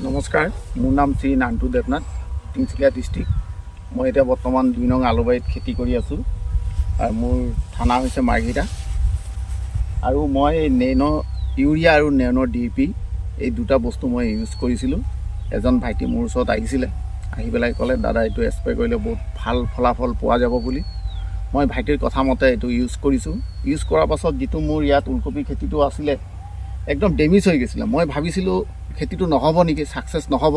নমস্কাৰ, মোৰ নাম শ্ৰী নান্টু দেৱনাথ, তিনিচুকীয়া ডিষ্ট্ৰিক্ট। মই এতিয়া বৰ্তমান 2 নং আলুবাৰীত খেতি কৰি আছোঁ আৰু মোৰ থানা হৈছে মাৰ্ঘিটা। আৰু মই নেনো ইউৰিয়া আৰু নেনো DAP এই দুটা বস্তু মই ইউজ কৰিছিলোঁ। এজন ভাইটি মোৰ ওচৰত আহিছিলে, আহি পেলাই ক'লে দাদা এইটো স্প্ৰে কৰিলে বহুত ভাল ফলাফল পোৱা যাব বুলি। মই ভাইটিৰ কথা মতে এইটো ইউজ কৰিছোঁ। ইউজ কৰাৰ পাছত যিটো মোৰ ইয়াত ওলকবি খেতিটো আছিলে একদম ডেমেজ হৈ গৈছিলে। মই ভাবিছিলোঁ খেতিটো নহ'ব নেকি, ছাকচেছ নহ'ব,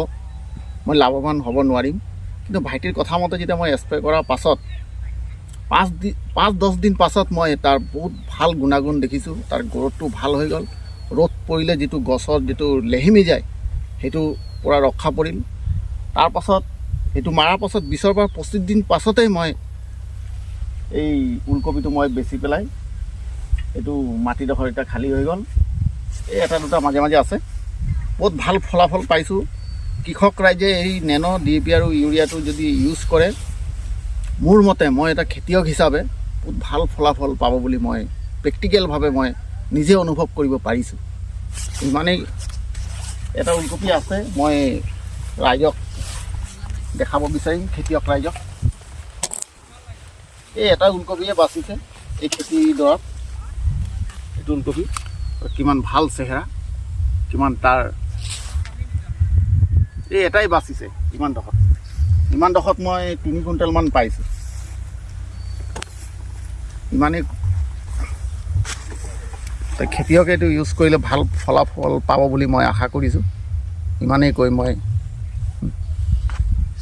মই লাভৱান হ'ব নোৱাৰিম। কিন্তু ভাইটিৰ কথা মতে যেতিয়া মই স্প্ৰে কৰাৰ পাছত 5-10 দিন পাছত মই তাৰ বহুত ভাল গুণাগুণ দেখিছোঁ। তাৰ গ্ৰ'থটো ভাল হৈ গ'ল। ৰ'দ পৰিলে যিটো গছৰ যিটো লেহেমি যায় সেইটো পূৰা ৰক্ষা পৰিল। তাৰপাছত সেইটো মৰাৰ পাছত 20-25 দিন পাছতেই মই এই ওলকবিটো মই বেচি পেলাই এইটো মাটিডোখৰ এতিয়া খালী হৈ গ'ল। এই এটা দুটা মাজে মাজে আছে। বহুত ভাল ফলাফল পাইছোঁ। কৃষক ৰাইজে এই নেনো DAP আৰু ইউৰিয়াটো যদি ইউজ কৰে, মোৰ মতে মই এটা খেতিয়ক হিচাপে বহুত ভাল ফলাফল পাব বুলি মই প্ৰেক্টিকেলভাৱে মই নিজে অনুভৱ কৰিব পাৰিছোঁ। ইমানেই এটা ওলকবি আছে, মই ৰাইজক দেখাব বিচাৰিম, খেতিয়ক ৰাইজক। এই এটা ওলকবিয়ে বাচিছে এই খেতিডৰাত। এইটো ওলকবি কিমান ভাল চেহেৰা, কিমান তাৰ এই এটাই বাচিছে। ইমান ডোখৰত মই 3 কুইণ্টেলমান পাইছোঁ। ইমানেই খেতিয়কে এইটো ইউজ কৰিলে ভাল ফলাফল পাব বুলি মই আশা কৰিছোঁ। ইমানেই কৈ মই